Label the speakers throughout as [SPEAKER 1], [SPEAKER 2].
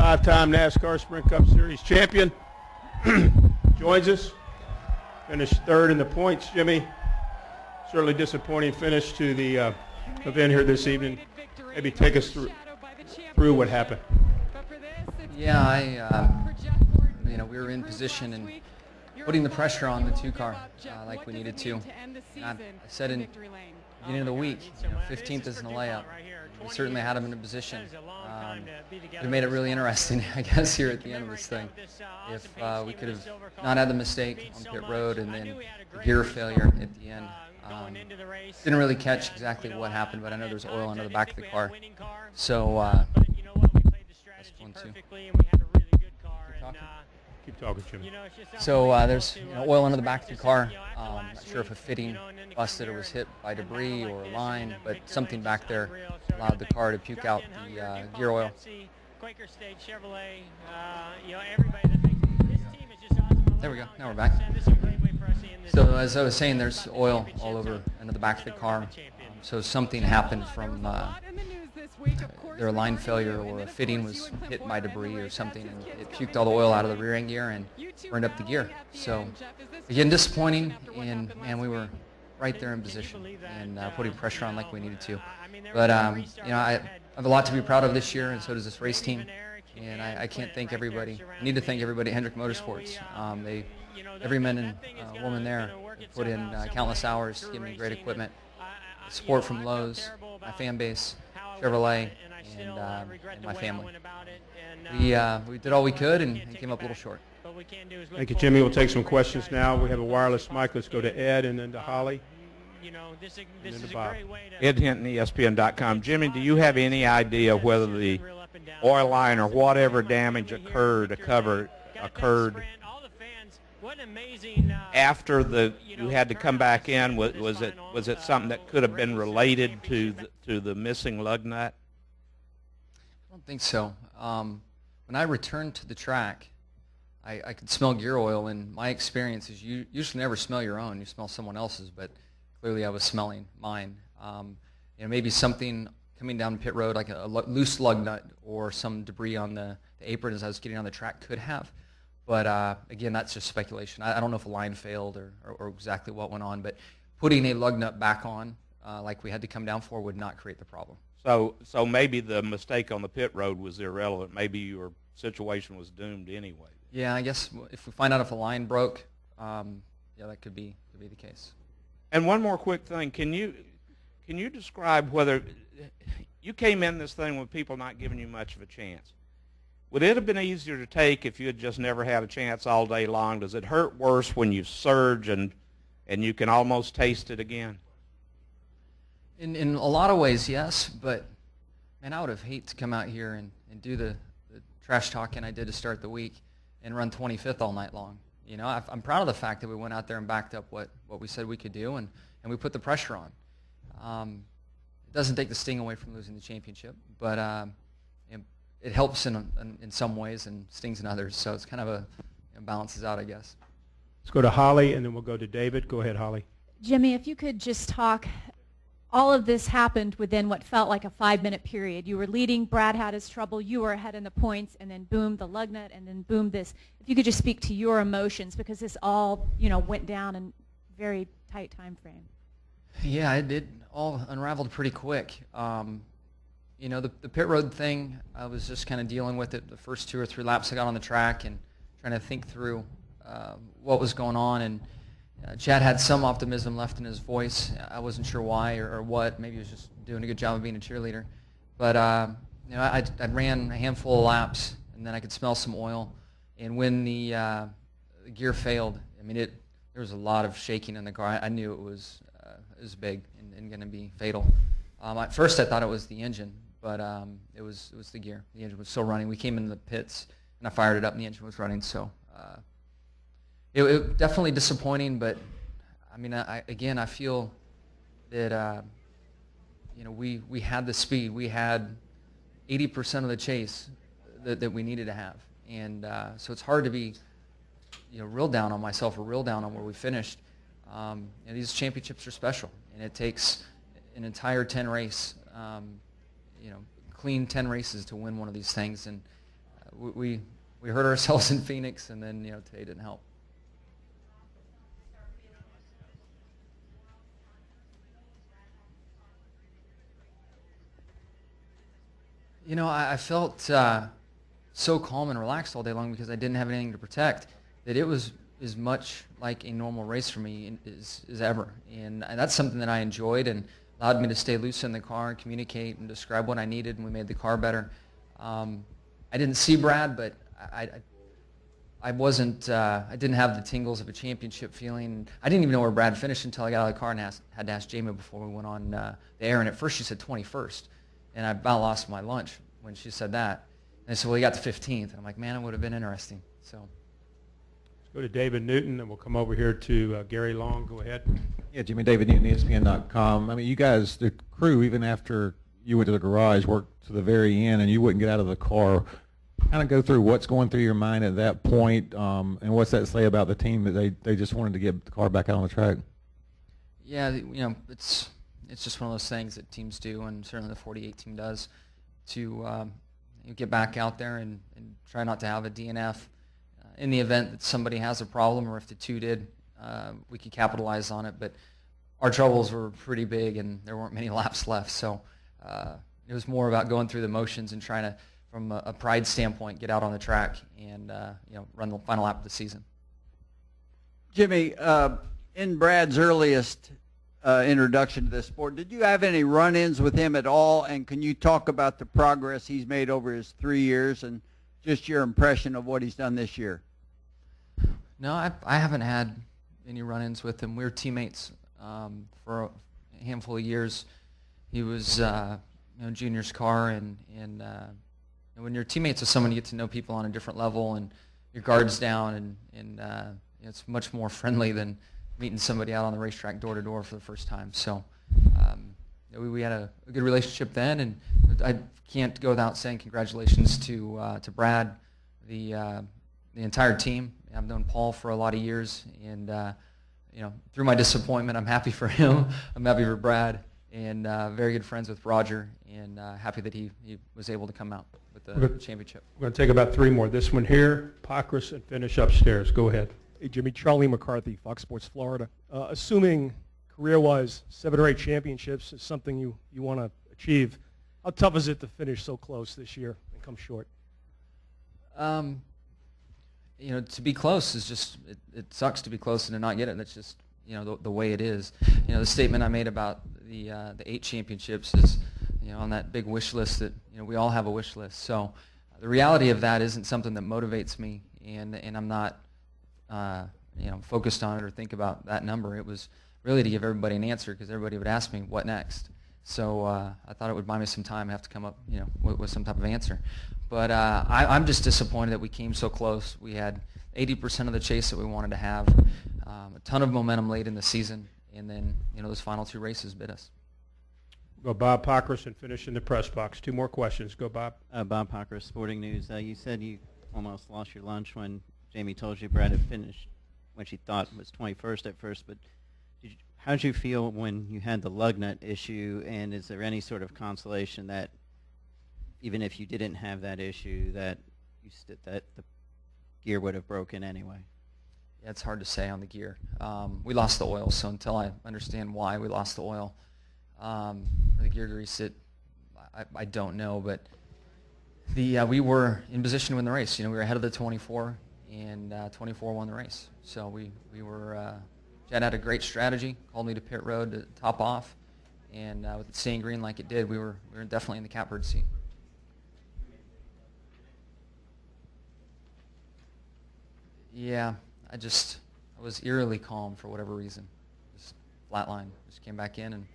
[SPEAKER 1] 5-time NASCAR Sprint Cup Series champion, joins us. Finished third in the points, Jimmy. Certainly disappointing finish to the event here this evening. Maybe take us through what happened.
[SPEAKER 2] Yeah, we were in position and putting the pressure on the two-car like we needed to. I said in the beginning of the week, 15th is in the layup. We certainly had him in a position. It made it really interesting, I guess, here at the end of this thing. If we could have not had the mistake on pit road and then the gear failure at the end. Didn't really catch exactly what happened, but I know there's oil under the back of the car. So that's fun too.
[SPEAKER 1] Keep talking, Jimmy.
[SPEAKER 2] So there's oil under the back of the car. Not sure if a fitting busted or was hit by debris or a line, but something back there allowed the car to puke out the gear oil. There we go. Now we're back. So as I was saying, there's oil all over under the back of the car. So something happened from their line failure, or a fitting was hit by debris or something, and it puked all the oil out of the rear end gear and burned up the gear. So again, disappointing, and we were right there in position and putting pressure on like we needed to. But I have a lot to be proud of this year, and so does this race team. And I can't thank everybody. I need to thank everybody at Hendrick Motorsports. Every man and woman there put in countless hours to give me great equipment, support from Lowe's, my fan base, Chevrolet, and my family. We did all we could and came up a little short.
[SPEAKER 1] Thank you, Jimmy. We'll take some questions now. We have a wireless mic. Let's go to Ed and then to Holly. And then to Bob.
[SPEAKER 3] Ed Hinton, ESPN.com. Jimmy, do you have any idea whether the oil line or whatever damage occurred after you had to come back in? Was it something that could have been related to the missing lug nut?
[SPEAKER 2] I don't think so. When I returned to the track, I could smell gear oil, and my experience is you usually never smell your own. You smell someone else's, but clearly I was smelling mine. Maybe something coming down pit road, like a loose lug nut or some debris on the apron as I was getting on the track could have. But again, that's just speculation. I don't know if a line failed or exactly what went on, but putting a lug nut back on like we had to come down for would not create the problem.
[SPEAKER 3] So maybe the mistake on the pit road was irrelevant. Maybe your situation was doomed anyway.
[SPEAKER 2] Yeah, I guess if we find out if a line broke, that could be the case.
[SPEAKER 3] And one more quick thing, can you describe whether you came in this thing with people not giving you much of a chance? Would it have been easier to take if you had just never had a chance all day long? Does it hurt worse when you surge and you can almost taste it again?
[SPEAKER 2] In a lot of ways, yes, but man, I would have hated to come out here and do the trash talking I did to start the week and run 25th all night long. I'm proud of the fact that we went out there and backed up what we said we could do, and we put the pressure on. It doesn't take the sting away from losing the championship, but it helps in some ways and stings in others, so it's kind of balances out, I guess.
[SPEAKER 1] Let's go to Holly, and then we'll go to David. Go ahead, Holly.
[SPEAKER 4] Jimmy, if you could just talk, all of this happened within what felt like a 5-minute period. You were leading, Brad had his trouble, you were ahead in the points, and then boom, the lug nut, and then boom, this. If you could just speak to your emotions, because this all, went down in a very tight time frame.
[SPEAKER 2] Yeah, it did all unraveled pretty quick. The pit road thing, I was just kind of dealing with it the first 2 or 3 laps I got on the track and trying to think through what was going on. And Chad had some optimism left in his voice. I wasn't sure why or what. Maybe he was just doing a good job of being a cheerleader. But I ran a handful of laps, and then I could smell some oil. And when the gear failed, there was a lot of shaking in the car. I knew it was big and going to be fatal. At first, I thought it was the engine, but it was the gear. The engine was still running. We came into the pits, and I fired it up, and the engine was running. So it definitely disappointing, but I feel that we had the speed. We had 80% of the chase that we needed to have, and so it's hard to be real down on myself or real down on where we finished. These championships are special, and it takes an entire 10 race, clean 10 races to win one of these things. And we hurt ourselves in Phoenix, and then today didn't help. I felt so calm and relaxed all day long because I didn't have anything to protect, that it was as much like a normal race for me as ever. And that's something that I enjoyed and allowed me to stay loose in the car and communicate and describe what I needed, and we made the car better. I didn't see Brad, but I wasn't, I didn't have the tingles of a championship feeling. I didn't even know where Brad finished until I got out of the car and had to ask Jamie before we went on the air. And at first she said 21st. And I about lost my lunch when she said that. And I said, well, he got to 15th. And I'm like, man, it would have been interesting. So
[SPEAKER 1] Let's go to David Newton, and we'll come over here to Gary Long. Go ahead.
[SPEAKER 5] Yeah, Jimmy, David Newton, ESPN.com. I mean, you guys, the crew, even after you went to the garage, worked to the very end, and you wouldn't get out of the car. Kind of go through what's going through your mind at that point, and what's that say about the team that they just wanted to get the car back out on the track?
[SPEAKER 2] yeah, it's just one of those things that teams do, and certainly the 48 team does, to get back out there and try not to have a DNF. In the event that somebody has a problem, or if the two did, we could capitalize on it. But our troubles were pretty big, and there weren't many laps left. So it was more about going through the motions and trying to, from a pride standpoint, get out on the track and run the final lap of the season.
[SPEAKER 6] Jimmy, in Brad's earliest introduction to this sport, did you have any run-ins with him at all? And can you talk about the progress he's made over his 3 years and just your impression of what he's done this year?
[SPEAKER 2] No, I haven't had any run-ins with him. We were teammates for a handful of years. He was junior's car, and when you're teammates with someone, you get to know people on a different level, and your guard's down, and it's much more friendly than meeting somebody out on the racetrack door to door for the first time. So we had a good relationship then, and I can't go without saying congratulations to Brad, the entire team. I've known Paul for a lot of years, and through my disappointment, I'm happy for him. I'm happy for Brad, and very good friends with Roger, and happy that he was able to come out with the championship.
[SPEAKER 1] We're going to take about three more. This one here, Pockrass, and finish upstairs. Go ahead.
[SPEAKER 7] Hey, Jimmy. Charlie McCarthy, Fox Sports Florida. Assuming career-wise 7 or 8 championships is something you want to achieve, how tough is it to finish so close this year and come short?
[SPEAKER 2] To be close is just, it sucks to be close and to not get it. That's just, the way it is. The statement I made about the 8 championships is, on that big wish list that, we all have a wish list. So the reality of that isn't something that motivates me, and I'm not, focused on it or think about that number. It was really to give everybody an answer, because everybody would ask me, what next? So I thought it would buy me some time. I have to come up, with some type of answer. But I'm just disappointed that we came so close. We had 80% of the chase that we wanted to have, a ton of momentum late in the season, and then, those final 2 races bit us.
[SPEAKER 1] Go Bob Pockrass and finish in the press box. 2 more questions. Go, Bob.
[SPEAKER 8] Bob Pockrass, Sporting News. You said you almost lost your lunch when Jamie told you Brad had finished, when she thought it was 21st at first, but how did you feel when you had the lug nut issue, and is there any sort of consolation that even if you didn't have that issue, that that the gear would have broken anyway?
[SPEAKER 2] Yeah, it's hard to say on the gear. We lost the oil, so until I understand why we lost the oil, the gear grease, I don't know, but we were in position to win the race. We were ahead of the 24, and 24 won the race. So we were. Chad had a great strategy, called me to pit road to top off, and with it staying green like it did, we were definitely in the catbird seat. Yeah, I was eerily calm for whatever reason. Just flatline. Just came back in and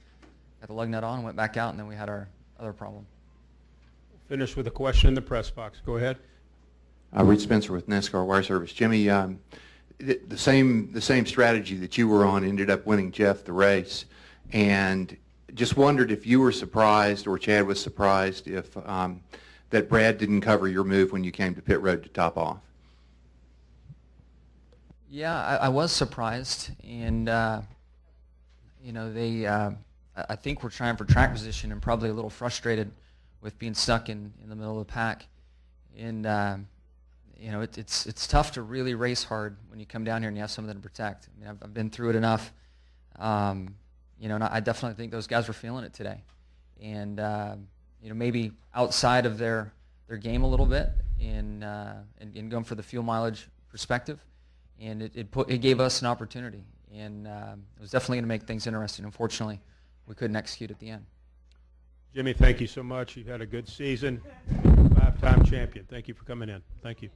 [SPEAKER 2] got the lug nut on, went back out, and then we had our other problem.
[SPEAKER 1] Finish with a question in the press box. Go ahead.
[SPEAKER 9] Reed Spencer with NASCAR Wire Service. Jimmy, the same strategy that you were on ended up winning Jeff the race, and just wondered if you were surprised or Chad was surprised if that Brad didn't cover your move when you came to pit road to top off.
[SPEAKER 2] Yeah, I was surprised, and I think we're trying for track position and probably a little frustrated with being stuck in the middle of the pack, And you know, it's tough to really race hard when you come down here and you have something to protect. I mean, I've been through it enough. You know, and I definitely think those guys were feeling it today. And you know, maybe outside of their game a little bit, and going for the fuel mileage perspective, and it gave us an opportunity, and it was definitely going to make things interesting. Unfortunately, we couldn't execute at the end.
[SPEAKER 1] Jimmy, thank you so much. You've had a good season. 5-time champion. Thank you for coming in. Thank you.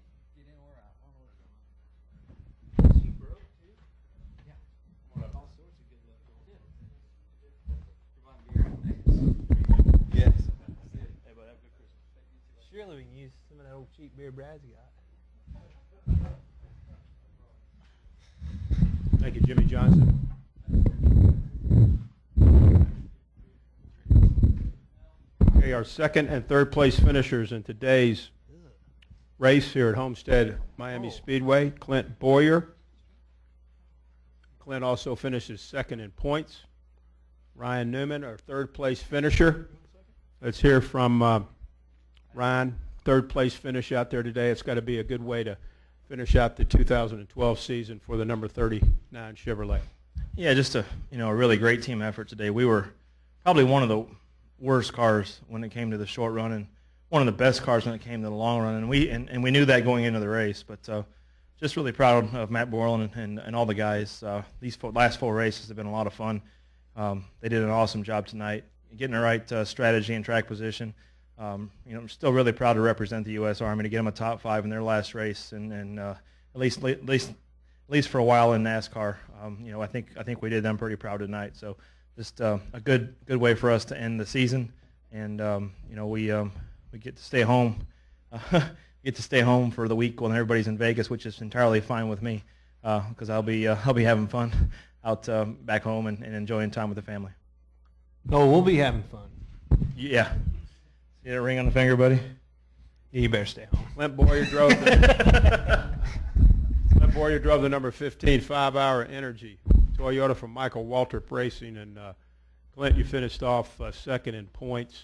[SPEAKER 10] Yes. Surely we can use some of that old cheap beer Brad's got.
[SPEAKER 1] Thank you, Jimmie Johnson. Okay, our second and third place finishers in today's race here at Homestead-Miami Speedway. Clint Bowyer. Clint also finishes second in points. Ryan Newman, our third place finisher. Let's hear from Ryan, third place finish out there today. It's got to be a good way to finish out the 2012 season for the number 39 Chevrolet.
[SPEAKER 11] Yeah, just a really great team effort today. We were probably one of the worst cars when it came to the short run, and one of the best cars when it came to the long run, and we knew that going into the race. But just really proud of Matt Borland and all the guys. These last 4 races have been a lot of fun. They did an awesome job tonight, getting the right strategy and track position. I'm still really proud to represent the U.S. Army, to get them a top 5 in their last race, and at least for a while in NASCAR. I think we did them pretty proud tonight. So just a good way for us to end the season, and we get to stay home. Get to stay home for the week when everybody's in Vegas, which is entirely fine with me, because I'll be having fun out back home and enjoying time with the family.
[SPEAKER 10] Oh, we'll be having fun.
[SPEAKER 11] Yeah. See that ring on the finger, buddy?
[SPEAKER 10] Yeah, you better stay home.
[SPEAKER 1] Clint Bowyer drove the number 15 5-hour Energy Toyota from Michael Waltrip Racing, and Clint, you finished off second in points.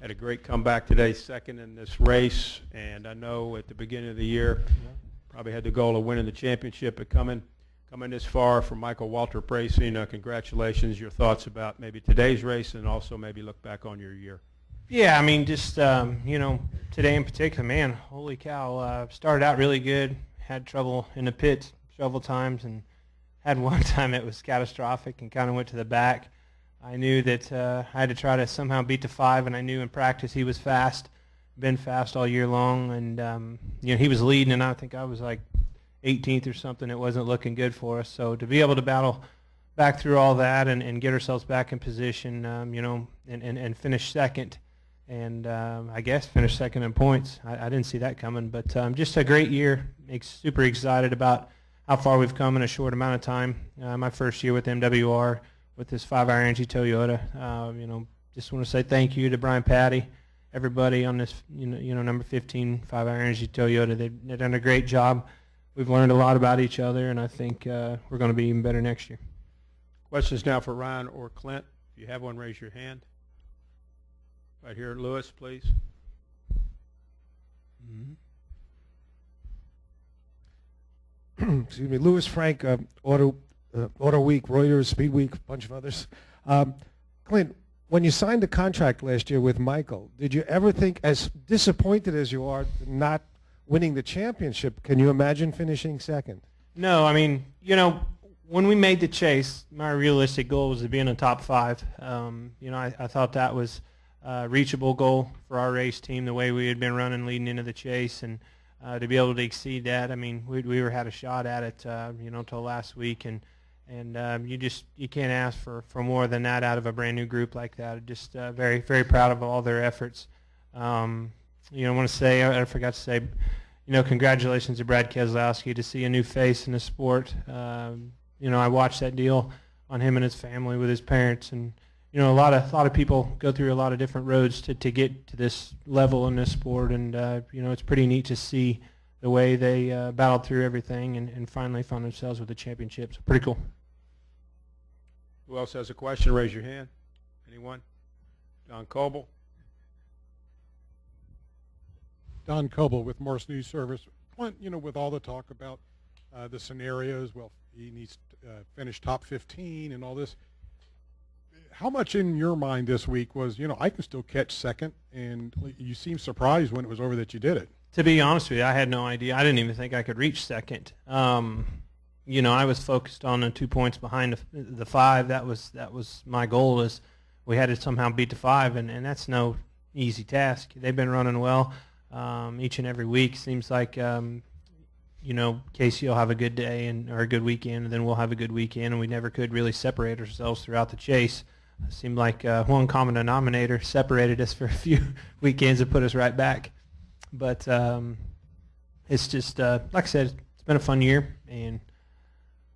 [SPEAKER 1] Had a great comeback today, second in this race, and I know at the beginning of the year probably had the goal of winning the championship, but coming this far from Michael Waltrip Racing, congratulations. Your thoughts about maybe today's race, and also maybe look back on your year.
[SPEAKER 10] Yeah, I mean, just, today in particular, man, holy cow, started out really good, had trouble in the pits several times, and had one time it was catastrophic and kind of went to the back. I knew that I had to try to somehow beat the 5, and I knew in practice he was fast, been fast all year long, and, he was leading, and I think I was like 18th or something. It wasn't looking good for us. So to be able to battle back through all that and get ourselves back in position, and finish second, and I guess finish second in points. I didn't see that coming, but just a great year. Super excited about how far we've come in a short amount of time. My first year with MWR with this 5-hour Energy Toyota. Just want to say thank you to Brian Patty, everybody on this, number 15 5-hour Energy Toyota. They've done a great job. We've learned a lot about each other, and I think we're going to be even better next year.
[SPEAKER 1] Questions now for Ryan or Clint. If you have one, raise your hand. Right here, Lewis, please.
[SPEAKER 12] Excuse me, Lewis Frank, Auto Week, Reuters, Speed Week, a bunch of others. Clint, when you signed the contract last year with Michael, did you ever think, as disappointed as you are not winning the championship, can you imagine finishing second?
[SPEAKER 10] No, I mean, when we made the chase, my realistic goal was to be in the top 5. I thought that was a reachable goal for our race team, the way we had been running leading into the chase, and to be able to exceed that. I mean, we had a shot at it, till last week, and you can't ask for more than that out of a brand new group like that. Just very, very proud of all their efforts. I want to say, I forgot to say, congratulations to Brad Keselowski, to see a new face in the sport. I watched that deal on him and his family with his parents, and a lot of people go through a lot of different roads to get to this level in this sport, and it's pretty neat to see the way they battled through everything and finally found themselves with the championship. So pretty cool.
[SPEAKER 1] Who else has a question? Raise your hand. Anyone? John Coble.
[SPEAKER 13] Don Coble with Morse News Service. Clint, you know, with all the talk about the scenarios, well, he needs to finish top 15 and all this, how much in your mind this week was, you know, I can still catch second, and you seem surprised when it was over that you did it?
[SPEAKER 10] To be honest with you, I had no idea. I didn't even think I could reach second. You know, I was focused on the 2 points behind the 5. That was my goal, is we had to somehow beat the 5, and that's no easy task. They've been running well each and every week. Seems like, you know, Casey will have a good day or a good weekend, and then we'll have a good weekend, and we never could really separate ourselves throughout the chase. It seemed like one common denominator separated us for a few weekends and put us right back. But it's just, like I said, it's been a fun year, and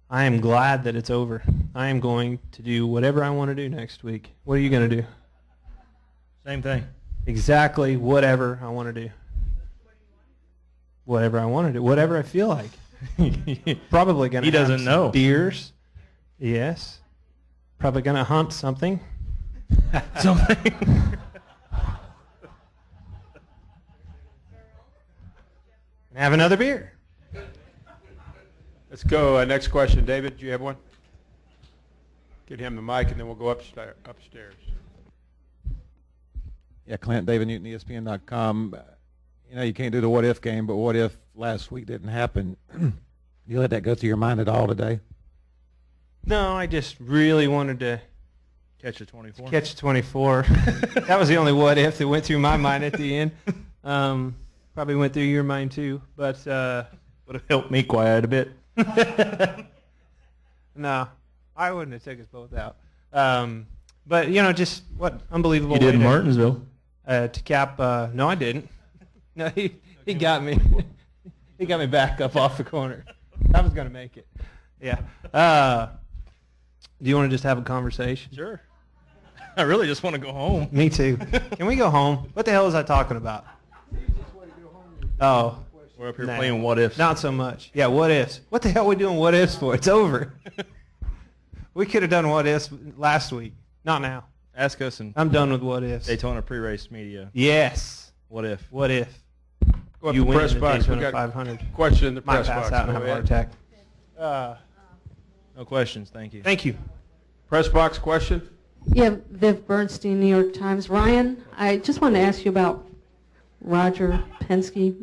[SPEAKER 10] I am glad that it's over. I am going to do whatever I want to do next week. What are you going to do?
[SPEAKER 11] Same thing.
[SPEAKER 10] Exactly whatever I want to do. Whatever I want to do. Whatever I feel like. Probably going to
[SPEAKER 11] He doesn't know.
[SPEAKER 10] Beers. Yes. Probably going to hunt something. Something. And have another beer.
[SPEAKER 1] Let's go. Next question. David, do you have one? Get him the mic, and then we'll go upstairs.
[SPEAKER 5] Yeah, Clint, David Newton, ESPN.com. You know, you can't do the what-if game, but what if last week didn't happen? You let that go through your mind at all today?
[SPEAKER 10] No, I just really wanted to
[SPEAKER 11] Catch a 24.
[SPEAKER 10] catch 24. That was the only what if that went through my mind at the end. Probably went through your mind too, but
[SPEAKER 11] Would have helped me quiet a bit.
[SPEAKER 10] no, I wouldn't have taken us both out. But you know, just what unbelievable.
[SPEAKER 11] You did
[SPEAKER 10] way
[SPEAKER 11] in
[SPEAKER 10] to-
[SPEAKER 11] Martinsville.
[SPEAKER 10] To cap, no, I didn't. No, he got me. He got me back up off the corner. I was going to make it. Yeah. Do you want to just have a conversation?
[SPEAKER 11] Sure. I really just want to go home.
[SPEAKER 10] Me too. Can we go home? What the hell was I talking about? Oh.
[SPEAKER 11] We're up here
[SPEAKER 10] Nah.
[SPEAKER 11] playing what ifs.
[SPEAKER 10] Not so much. Yeah, what ifs. What the hell are we doing what ifs for? It's over. We could have done what ifs last week. Not now.
[SPEAKER 11] Ask us in
[SPEAKER 10] I'm done with what ifs.
[SPEAKER 11] Daytona pre-race media.
[SPEAKER 10] Yes.
[SPEAKER 11] What if?
[SPEAKER 10] What if?
[SPEAKER 1] Go up
[SPEAKER 10] You
[SPEAKER 1] to the
[SPEAKER 10] win
[SPEAKER 1] press
[SPEAKER 10] in the
[SPEAKER 1] box. We
[SPEAKER 10] Daytona
[SPEAKER 1] got
[SPEAKER 10] 500.
[SPEAKER 1] a question in the
[SPEAKER 10] Might
[SPEAKER 1] press
[SPEAKER 10] pass
[SPEAKER 1] box.
[SPEAKER 10] out and
[SPEAKER 1] Go
[SPEAKER 10] have a
[SPEAKER 1] ahead.
[SPEAKER 10] heart attack.
[SPEAKER 11] No questions. Thank you.
[SPEAKER 10] Thank you.
[SPEAKER 1] Press box question.
[SPEAKER 14] Yeah, Viv Bernstein, New York Times. Ryan, I just wanted to ask you about Roger Penske.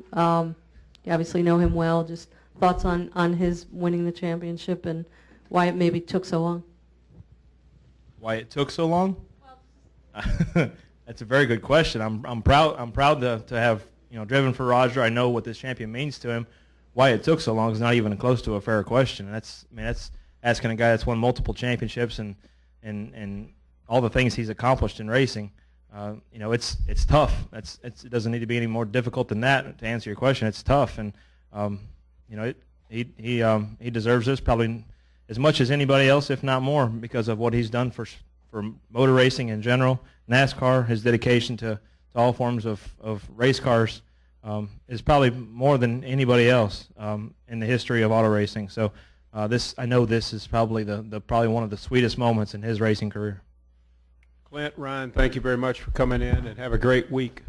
[SPEAKER 14] You obviously know him well. Just thoughts on his winning the championship and why it maybe took so long.
[SPEAKER 11] Why it took so long? That's a very good question. I'm proud to have driven for Roger. I know what this champion means to him. Why it took so long is not even close to a fair question. That's asking a guy that's won multiple championships and all the things he's accomplished in racing. It's tough. It doesn't need to be any more difficult than that to answer your question. It's tough, and he deserves this probably as much as anybody else, if not more, because of what he's done for motor racing in general. NASCAR, his dedication to all forms of race cars is probably more than anybody else in the history of auto racing. So I know this is probably probably one of the sweetest moments in his racing career.
[SPEAKER 1] Clint, Ryan, thank you very much for coming in, and have a great week.